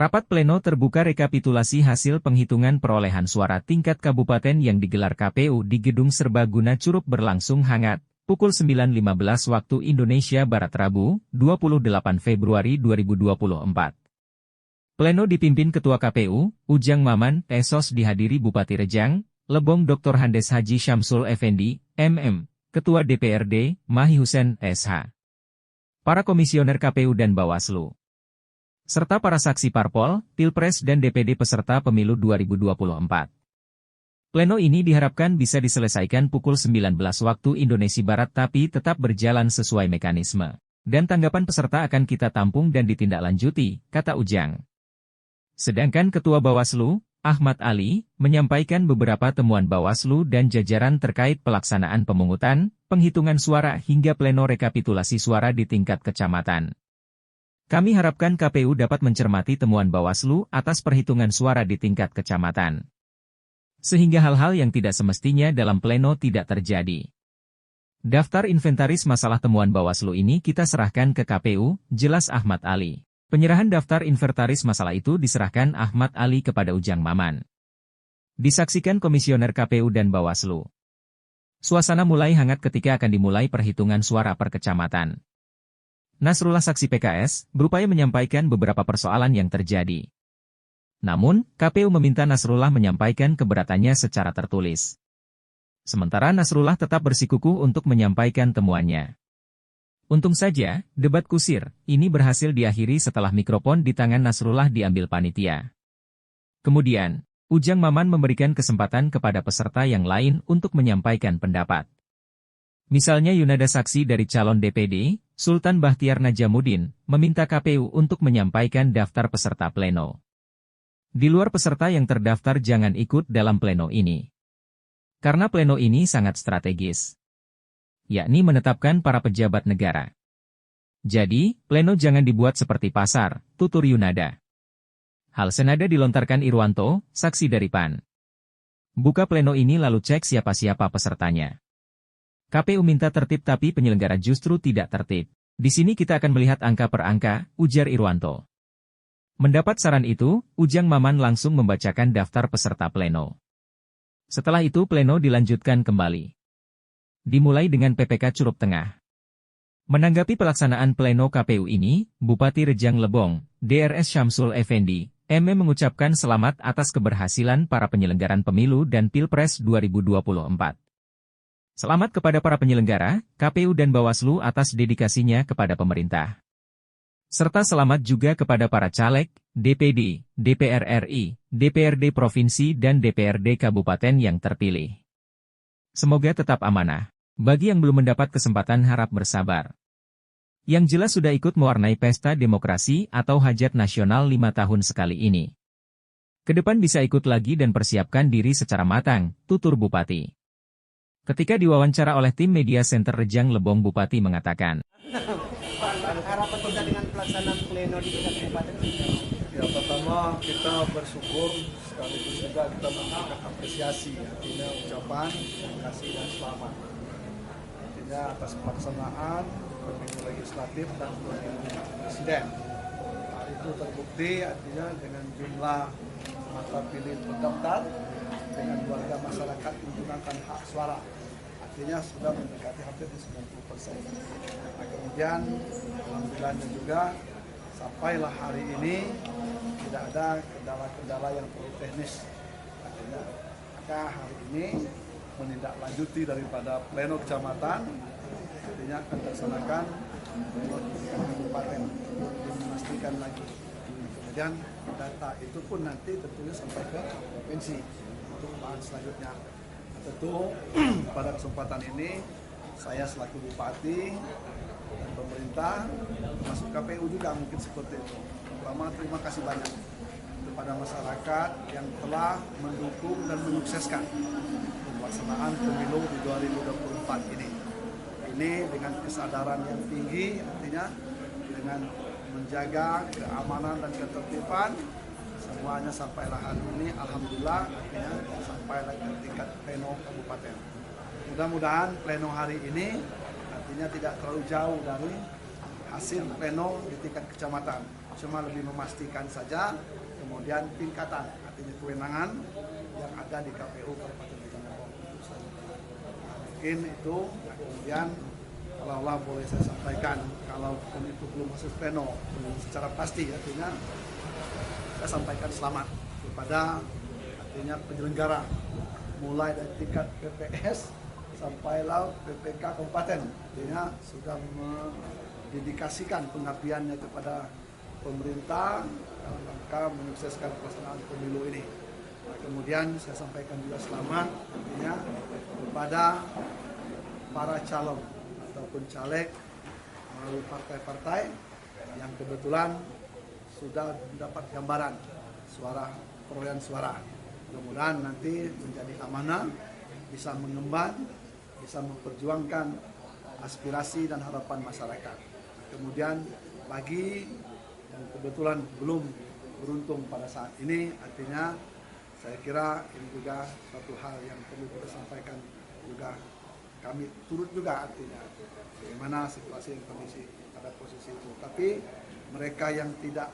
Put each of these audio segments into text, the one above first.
Rapat pleno terbuka rekapitulasi hasil penghitungan perolehan suara tingkat kabupaten yang digelar KPU di Gedung Serbaguna Curup berlangsung hangat, pukul 9.15 waktu Indonesia Barat Rabu, 28 Februari 2024. Pleno dipimpin Ketua KPU, Ujang Maman, Esos dihadiri Bupati Rejang, Lebong Dr. Handes Haji Syamsul Effendi, MM, Ketua DPRD, Mahi Husen, SH. Para komisioner KPU dan Bawaslu, serta para saksi parpol, Pilpres dan DPD peserta pemilu 2024. Pleno ini diharapkan bisa diselesaikan pukul 19 waktu Indonesia Barat tapi tetap berjalan sesuai mekanisme. Dan tanggapan peserta akan kita tampung dan ditindaklanjuti, kata Ujang. Sedangkan Ketua Bawaslu, Ahmad Ali, menyampaikan beberapa temuan Bawaslu dan jajaran terkait pelaksanaan pemungutan, penghitungan suara hingga pleno rekapitulasi suara di tingkat kecamatan. Kami harapkan KPU dapat mencermati temuan Bawaslu atas perhitungan suara di tingkat kecamatan, sehingga hal-hal yang tidak semestinya dalam pleno tidak terjadi. Daftar inventaris masalah temuan Bawaslu ini kita serahkan ke KPU, jelas Ahmad Ali. Penyerahan daftar inventaris masalah itu diserahkan Ahmad Ali kepada Ujang Maman. Disaksikan komisioner KPU dan Bawaslu. Suasana mulai hangat ketika akan dimulai perhitungan suara per kecamatan. Nasrullah saksi PKS, berupaya menyampaikan beberapa persoalan yang terjadi. Namun, KPU meminta Nasrullah menyampaikan keberatannya secara tertulis. Sementara Nasrullah tetap bersikukuh untuk menyampaikan temuannya. Untung saja, debat kusir ini berhasil diakhiri setelah mikrofon di tangan Nasrullah diambil panitia. Kemudian, Ujang Maman memberikan kesempatan kepada peserta yang lain untuk menyampaikan pendapat. Misalnya Yunada saksi dari calon DPD, Sultan Bahtiar Najamuddin, meminta KPU untuk menyampaikan daftar peserta pleno. Di luar peserta yang terdaftar jangan ikut dalam pleno ini. Karena pleno ini sangat strategis, yakni menetapkan para pejabat negara. Jadi, pleno jangan dibuat seperti pasar, tutur Yunada. Hal senada dilontarkan Irwanto, saksi dari PAN. Buka pleno ini lalu cek siapa-siapa pesertanya. KPU minta tertib tapi penyelenggara justru tidak tertib. Di sini kita akan melihat angka per angka, ujar Irwanto. Mendapat saran itu, Ujang Maman langsung membacakan daftar peserta pleno. Setelah itu pleno dilanjutkan kembali. Dimulai dengan PPK Curup Tengah. Menanggapi pelaksanaan pleno KPU ini, Bupati Rejang Lebong, DRS Syamsul Effendi, MM mengucapkan selamat atas keberhasilan para penyelenggaran pemilu dan Pilpres 2024. Selamat kepada para penyelenggara, KPU dan Bawaslu atas dedikasinya kepada pemerintah. Serta selamat juga kepada para caleg, DPD, DPR RI, DPRD Provinsi dan DPRD Kabupaten yang terpilih. Semoga tetap amanah. Bagi yang belum mendapat kesempatan harap bersabar. Yang jelas sudah ikut mewarnai pesta demokrasi atau hajat nasional 5 tahun sekali ini. Kedepan bisa ikut lagi dan persiapkan diri secara matang, tutur Bupati. Ketika diwawancara oleh tim media center Rejang Lebong, Bupati mengatakan, harapan kita dengan pelaksanaan pleno di tingkat kabupaten? Ya, pertama kita bersyukur sekaligus juga kita memberikan apresiasi, artinya ucapan terima kasih dan selamat. Artinya atas pelaksanaan pemilu legislatif dan pemilu presiden. Hal itu terbukti artinya dengan jumlah masa pilih terdaftar dengan warga masyarakat menggunakan hak suara. Artinya sudah mendekati hampir 90%. Nah, kemudian alhamdulillahnya juga sampailah hari ini tidak ada kendala-kendala yang perlu teknis. Artinya maka hari ini menindaklanjuti daripada pleno kecamatan, artinya akan dilaksanakan pleno tingkat kabupaten untuk memastikan lagi. Kemudian data itu pun nanti tentunya sampai ke provinsi untuk bahan selanjutnya. Tentu pada kesempatan ini saya selaku Bupati dan pemerintah termasuk KPU juga mungkin seperti itu. Pertama terima kasih banyak kepada masyarakat yang telah mendukung dan menyukseskan pelaksanaan pemilu di 2024 ini. Ini dengan kesadaran yang tinggi, artinya dengan menjaga keamanan dan ketertiban, semuanya sampailah hari ini, alhamdulillah, artinya sampailah ke tingkat pleno kabupaten. Mudah-mudahan pleno hari ini artinya tidak terlalu jauh dari hasil pleno di tingkat kecamatan. Cuma lebih memastikan saja kemudian tingkatan, artinya kewenangan yang ada di KPU Kabupaten Rejang Lebong. Mungkin itu. Kemudian kalau Allah boleh saya sampaikan, kalau itu belum masuk pleno secara pasti, artinya saya sampaikan selamat kepada artinya penyelenggara, mulai dari tingkat PPS sampai PPK Kabupaten, artinya sudah mendedikasikan pengabdiannya kepada pemerintah dalam rangka menyukseskan pelaksanaan pemilu ini. Nah, kemudian saya sampaikan juga selamat artinya kepada para calon ataupun caleg melalui partai-partai yang kebetulan sudah mendapat gambaran perolehan suara. Mudah-mudahan nanti menjadi amanah, bisa mengemban, bisa memperjuangkan aspirasi dan harapan masyarakat. Kemudian bagi yang kebetulan belum beruntung pada saat ini, artinya saya kira ini juga suatu hal yang perlu kita sampaikan juga. Kami turut juga artinya bagaimana situasi dan kondisi pada posisi itu. Tapi mereka yang tidak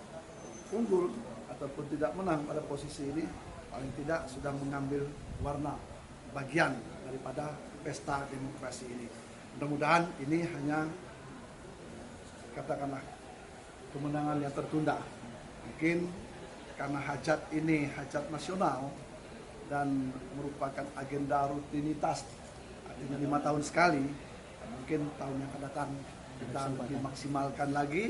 unggul ataupun tidak menang pada posisi ini, paling tidak sudah mengambil warna bagian daripada pesta demokrasi ini. Mudah-mudahan ini hanya katakanlah kemenangan yang tertunda. Mungkin karena hajat ini hajat nasional dan merupakan agenda rutinitas, artinya 5 tahun sekali, mungkin tahun yang akan datang kita lebih maksimalkan lagi,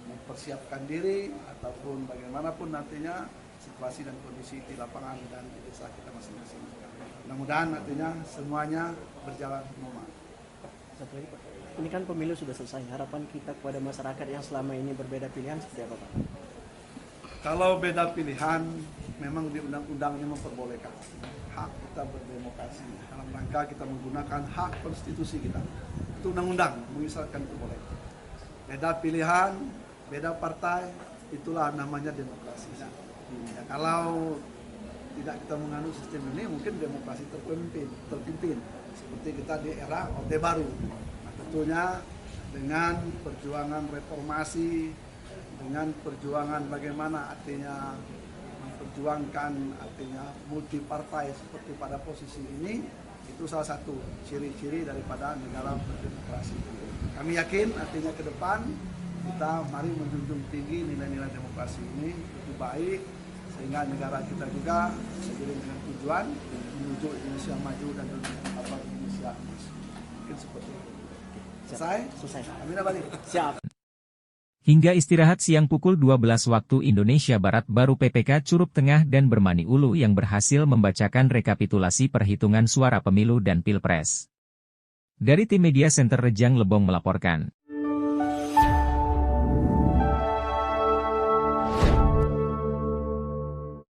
mempersiapkan diri ataupun bagaimanapun nantinya situasi dan kondisi di lapangan dan di desa kita masing-masing. Mudah-mudahan nantinya semuanya berjalan normal. Satu lagi Pak, ini kan pemilu sudah selesai, harapan kita kepada masyarakat yang selama ini berbeda pilihan seperti apa Pak? Kalau beda pilihan, memang di undang-undangnya memperbolehkan hak kita berdemokrasi dalam rangka kita menggunakan hak konstitusi kita. Itu undang-undang mengisyaratkan itu boleh. Beda pilihan, beda partai, itulah namanya demokrasi. Ya, kalau tidak kita menganut sistem ini, mungkin demokrasi terpimpin seperti kita di era Orde Baru. Nah, tentunya dengan perjuangan reformasi, dengan perjuangan bagaimana artinya memperjuangkan artinya multi partai seperti pada posisi ini, itu salah satu ciri-ciri daripada negara berdemokrasi. Kami yakin artinya ke depan kita mari menjunjung tinggi nilai-nilai demokrasi ini lebih baik, sehingga negara kita juga seiring dengan tujuan menuju Indonesia maju dan Indonesia emas. Mungkin seperti itu. Selesai? Selesai. Amin abadi. Siap. Hingga istirahat siang pukul 12 waktu Indonesia Barat baru PPK Curup Tengah dan Bermani Ulu yang berhasil membacakan rekapitulasi perhitungan suara pemilu dan pilpres. Dari tim Media Center Rejang Lebong melaporkan.